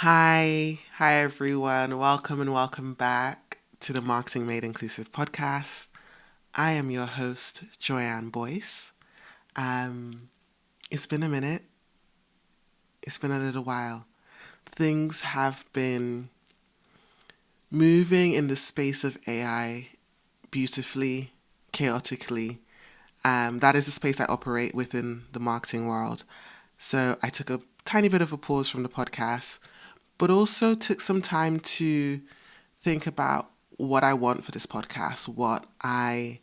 Hi everyone. Welcome and welcome back to the Marketing Made Inclusive podcast. I am your host, Joyann Boyce. Um, it's been a minute. It's been a little while. Things have been moving in the space of AI beautifully, chaotically. That is the space I operate within the marketing world. So I took a tiny bit of a pause from the podcast, but also took some time to think about what I want for this podcast, what I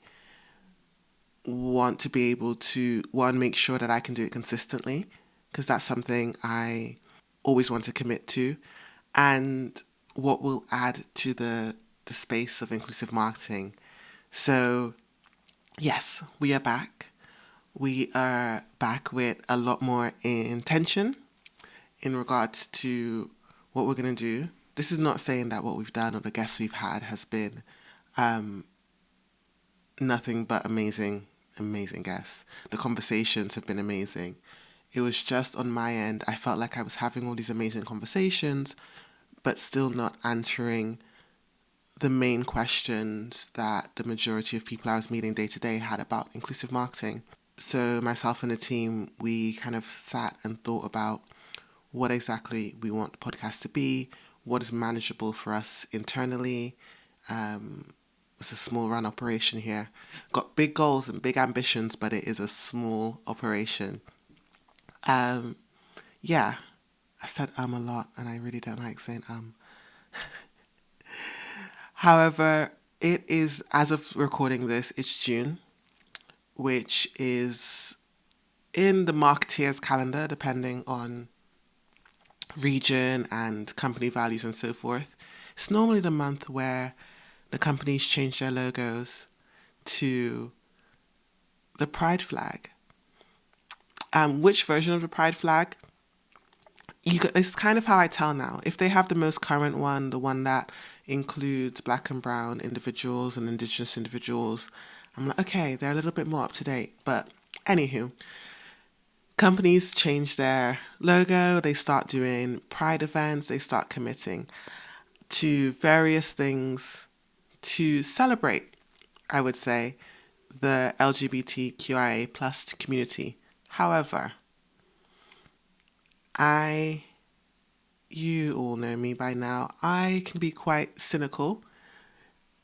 want to be able to, one, make sure that I can do it consistently, because that's something I always want to commit to, and what will add to the space of inclusive marketing. So, yes, we are back. We are back with a lot more intention in regards to what we're going to do. This is not saying that what we've done or the guests we've had has been um, nothing but amazing guests. The conversations have been amazing. It was just on my end, I felt like I was having all these amazing conversations, but still not answering the main questions that the majority of people I was meeting day to day had about inclusive marketing. So myself and the team, we kind of sat and thought about what exactly we want the podcast to be, what is manageable for us internally. It's a small run operation here. Got big goals and big ambitions, but it is a small operation. Um, yeah, I've said a lot, and I really don't like saying. However, it is, as of recording this, it's June, which is in the marketeer's calendar, depending on region and company values and so forth. It's normally the month where the companies change their logos to the pride flag. Which version of the pride flag? It's kind of how I tell now. If they have the most current one, the one that includes black and brown individuals and indigenous individuals, I'm like, okay, they're a little bit more up to date. But anywho, companies change their logo, they start doing pride events, they start committing to various things to celebrate, I would say, the LGBTQIA plus community. However, I, you all know me by now, I can be quite cynical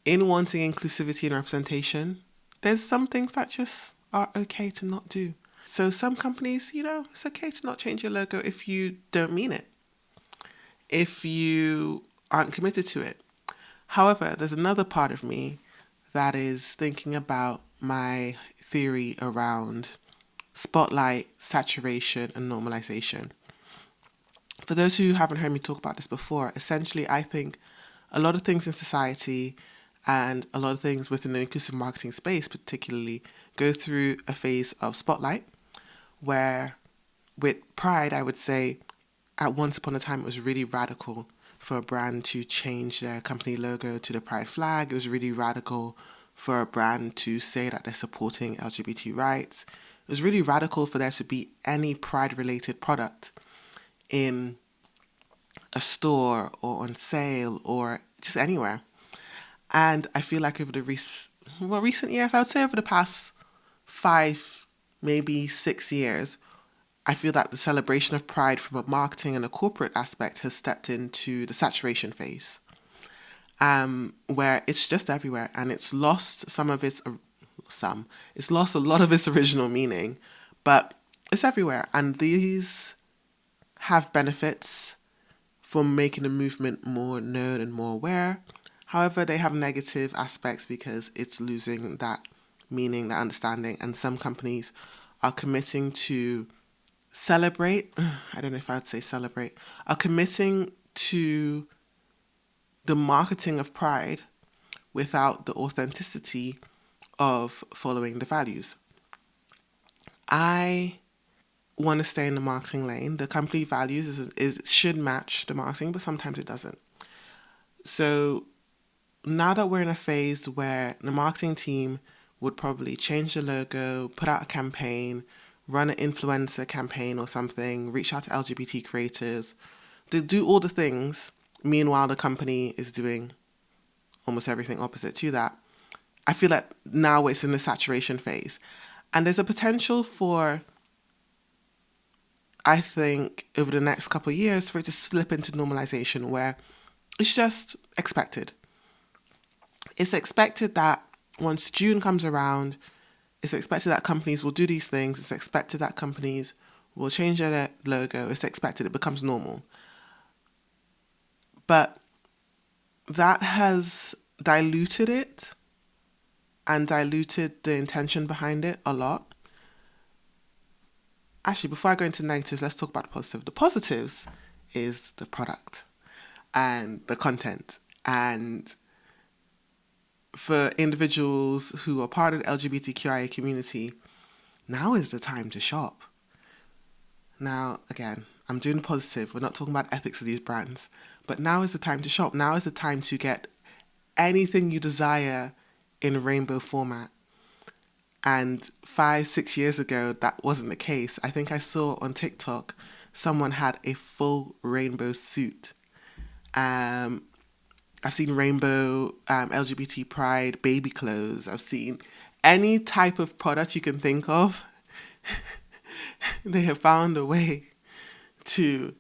in wanting inclusivity and representation. There's some things that just are okay to not do. So some companies, it's okay to not change your logo if you don't mean it, if you aren't committed to it. However, there's another part of me that is thinking about my theory around spotlight, saturation, and normalization. For those who haven't heard me talk about this before, essentially, I think a lot of things in society and a lot of things within the inclusive marketing space, particularly, go through a phase of spotlight where, with Pride, I would say, at once upon a time, it was really radical for a brand to change their company logo to the pride flag. It was really radical for a brand to say that they're supporting LGBT rights. It was really radical for there to be any pride related product in a store or on sale or just anywhere. And I feel like over the recent years, I would say over the past 5, maybe 6 years, I feel that the celebration of pride from a marketing and a corporate aspect has stepped into the saturation phase, where it's just everywhere and it's lost it's lost a lot of its original meaning, but it's everywhere. And these have benefits for making the movement more known and more aware. However, they have negative aspects because it's losing that meaning, that understanding, and some companies are committing to celebrate, I don't know if I'd say celebrate, are committing to the marketing of pride without the authenticity of following the values. I want to stay in the marketing lane. The company values should match the marketing, but sometimes it doesn't. So now that we're in a phase where the marketing team would probably change the logo, put out a campaign, run an influencer campaign or something, reach out to LGBT creators, They do all the things. Meanwhile, the company is doing almost everything opposite to that. I feel like now it's in the saturation phase. And there's a potential for, I think, over the next couple of years for it to slip into normalization where it's just expected. It's expected that once June comes around, it's expected that companies will do these things. It's expected that companies will change their logo. It's expected. It becomes normal. But that has diluted it and diluted the intention behind it a lot. Actually, before I go into negatives, let's talk about the positive. The positives is the product and the content. And for individuals who are part of the LGBTQIA community, now is the time to shop. Now, again, I'm doing the positive. We're not talking about ethics of these brands. But now is the time to shop. Now is the time to get anything you desire in a rainbow format. And 5-6 years ago, that wasn't the case. I think I saw on TikTok, someone had a full rainbow suit. I've seen rainbow LGBT pride baby clothes. I've seen any type of product you can think of. They have found a way to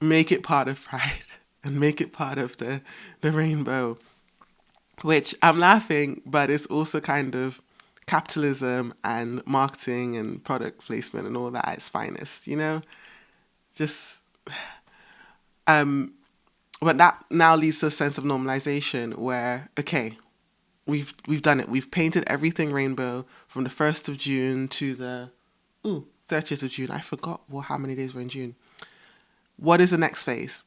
make it part of pride and make it part of the rainbow, which I'm laughing, but it's also kind of capitalism and marketing and product placement and all that at its finest, you know? Just, but that now leads to a sense of normalization where, okay, we've done it. We've painted everything rainbow from the 1st of June to the 30th of June. I forgot how many days were in June. What is the next phase?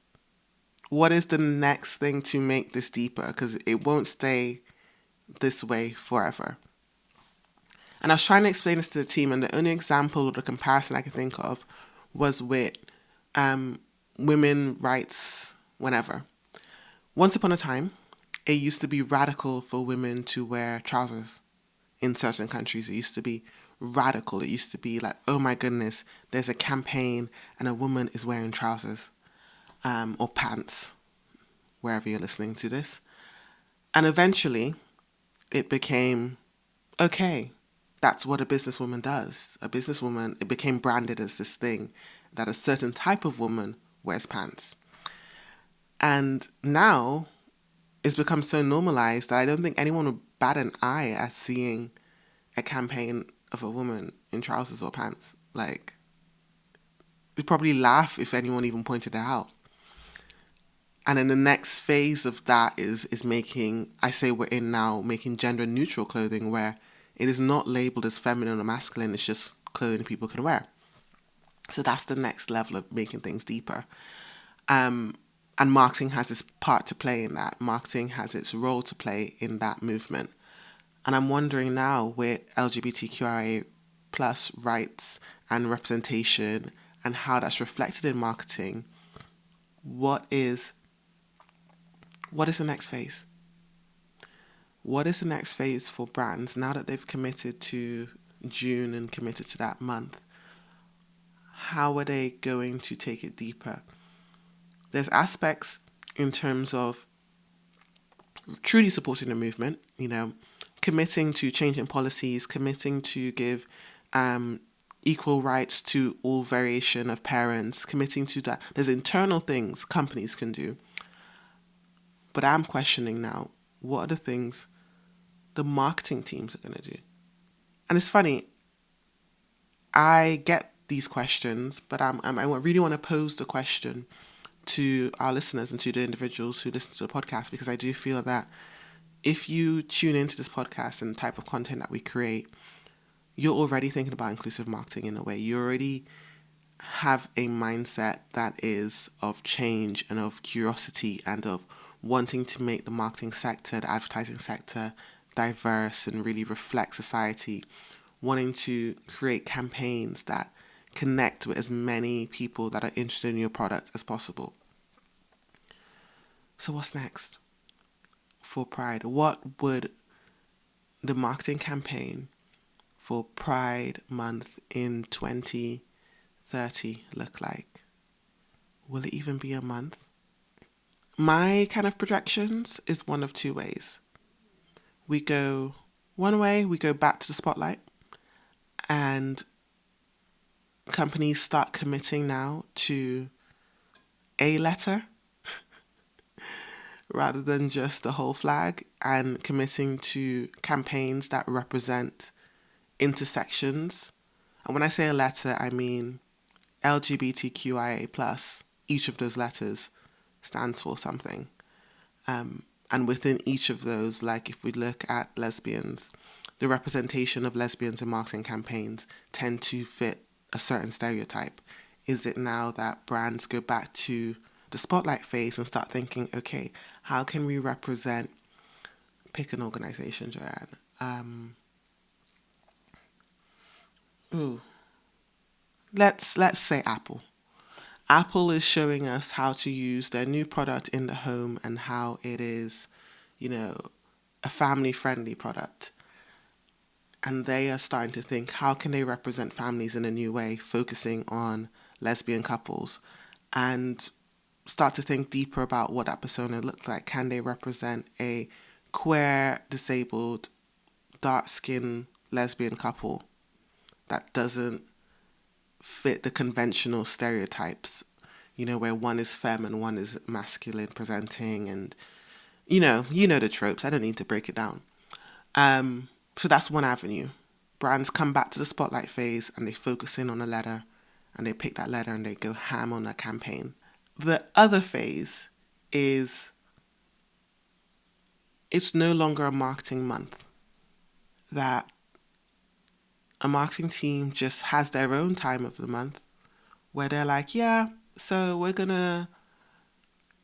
What is the next thing to make this deeper? Because it won't stay this way forever. And I was trying to explain this to the team, and the only example or the comparison I could think of was with women rights whenever. Once upon a time, it used to be radical for women to wear trousers in certain countries. It used to be radical. It used to be like, oh my goodness, there's a campaign and a woman is wearing trousers or pants, wherever you're listening to this. And eventually it became, okay, that's what a businesswoman does. A businesswoman, it became branded as this thing that a certain type of woman wears pants. And now it's become so normalized that I don't think anyone would bat an eye at seeing a campaign of a woman in trousers or pants. Like, they'd probably laugh if anyone even pointed it out. And then the next phase of that is making, I say we're in now, making gender neutral clothing where it is not labeled as feminine or masculine, it's just clothing people can wear. So that's the next level of making things deeper. And marketing has its part to play in that. Marketing has its role to play in that movement. And I'm wondering now with LGBTQIA plus rights and representation and how that's reflected in marketing, what is the next phase? What is the next phase for brands now that they've committed to June and committed to that month? How are they going to take it deeper? There's aspects in terms of truly supporting the movement, you know, committing to changing policies, committing to give equal rights to all variation of parents, committing to that. There's internal things companies can do. But I'm questioning now, what are the things the marketing teams are going to do? And it's funny, I get these questions, but I really want to pose the question to our listeners and to the individuals who listen to the podcast, because I do feel that if you tune into this podcast and the type of content that we create, you're already thinking about inclusive marketing in a way. You already have a mindset that is of change and of curiosity and of wanting to make the marketing sector, the advertising sector, diverse and really reflect society, wanting to create campaigns that connect with as many people that are interested in your product as possible. So what's next for Pride? What would the marketing campaign for Pride Month in 2030 look like? Will it even be a month? My kind of projections is one of two ways. We go one way, we go back to the spotlight, and companies start committing now to a letter rather than just the whole flag, and committing to campaigns that represent intersections. And when I say a letter, I mean LGBTQIA+. Each of those letters stands for something. And within each of those, like if we look at lesbians, the representation of lesbians in marketing campaigns tend to fit a certain stereotype. Is it now that brands go back to the spotlight phase and start thinking, okay, how can we represent, pick an organization, Joyann. Let's say Apple. Apple is showing us how to use their new product in the home and how it is, a family-friendly product. And they are starting to think, how can they represent families in a new way, focusing on lesbian couples, and start to think deeper about what that persona looks like. Can they represent a queer, disabled, dark-skinned lesbian couple that doesn't fit the conventional stereotypes, where one is femme and one is masculine presenting, and the tropes. I don't need to break it down. So that's one avenue. Brands come back to the spotlight phase and they focus in on a letter, and they pick that letter and they go ham on a campaign. The other phase is it's no longer a marketing month. That a marketing team just has their own time of the month where they're like, yeah, so we're going to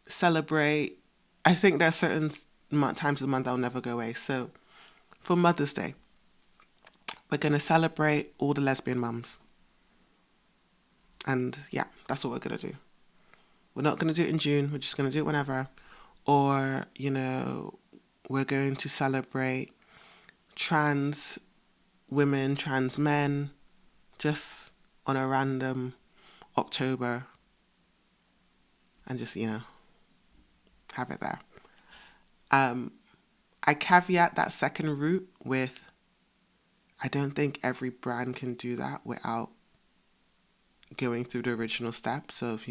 celebrate. I think there are certain times of the month that will never go away. So for Mother's Day, we're going to celebrate all the lesbian mums. And yeah, that's what we're going to do. We're not going to do it in June. We're just going to do it whenever. Or, we're going to celebrate trans women, trans men, just on a random October, and just, have it there. I caveat that second route with, I don't think every brand can do that without going through the original steps of,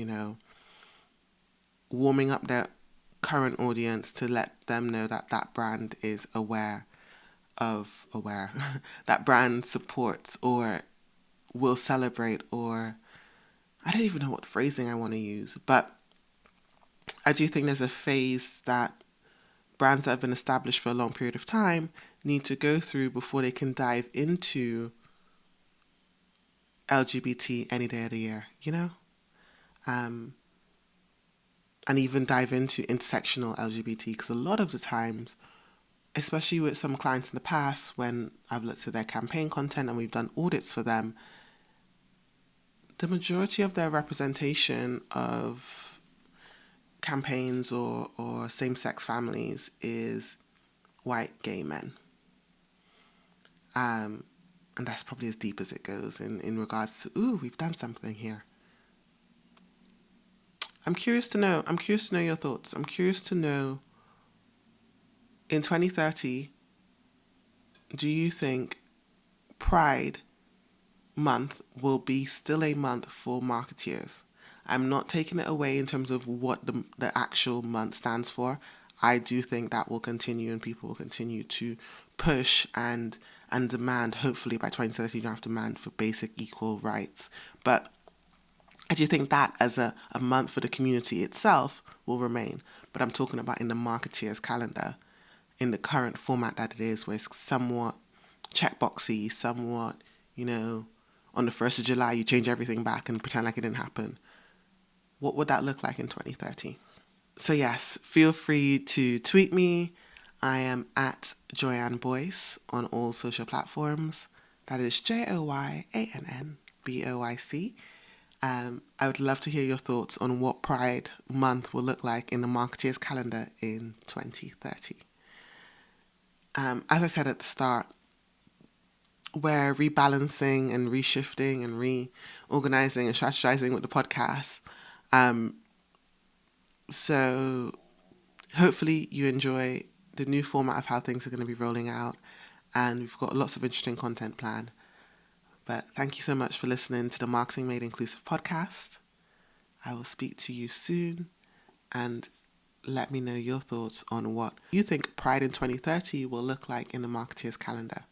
warming up their current audience to let them know that that brand is aware that brand supports or will celebrate, or I don't even know what phrasing I want to use, but I do think there's a phase that brands that have been established for a long period of time need to go through before they can dive into LGBT any day of the year, and even dive into intersectional LGBT, because a lot of the times, especially with some clients in the past, when I've looked at their campaign content and we've done audits for them, the majority of their representation of campaigns or same-sex families is white gay men. And that's probably as deep as it goes in regards to, we've done something here. I'm curious to know your thoughts. I'm curious to know, in 2030, do you think Pride Month will be still a month for marketeers? I'm not taking it away in terms of what the actual month stands for. I do think that will continue, and people will continue to push and demand, hopefully by 2030, you don't have to demand for basic equal rights. But I do think that as a month for the community itself will remain. But I'm talking about in the marketeer's calendar, in the current format that it is, where it's somewhat checkboxy, somewhat, on the 1st of July, you change everything back and pretend like it didn't happen. What would that look like in 2030? So yes, feel free to tweet me. I am at Joyann Boyce on all social platforms. That is JoyannBoyc. I would love to hear your thoughts on what Pride Month will look like in the marketeer's calendar in 2030. As I said at the start, we're rebalancing and reshifting and reorganizing and strategizing with the podcast. So hopefully you enjoy the new format of how things are going to be rolling out, and we've got lots of interesting content planned. But thank you so much for listening to the Marketing Made Inclusive podcast. I will speak to you soon, and let me know your thoughts on what you think Pride in 2030 will look like in the marketeer's calendar.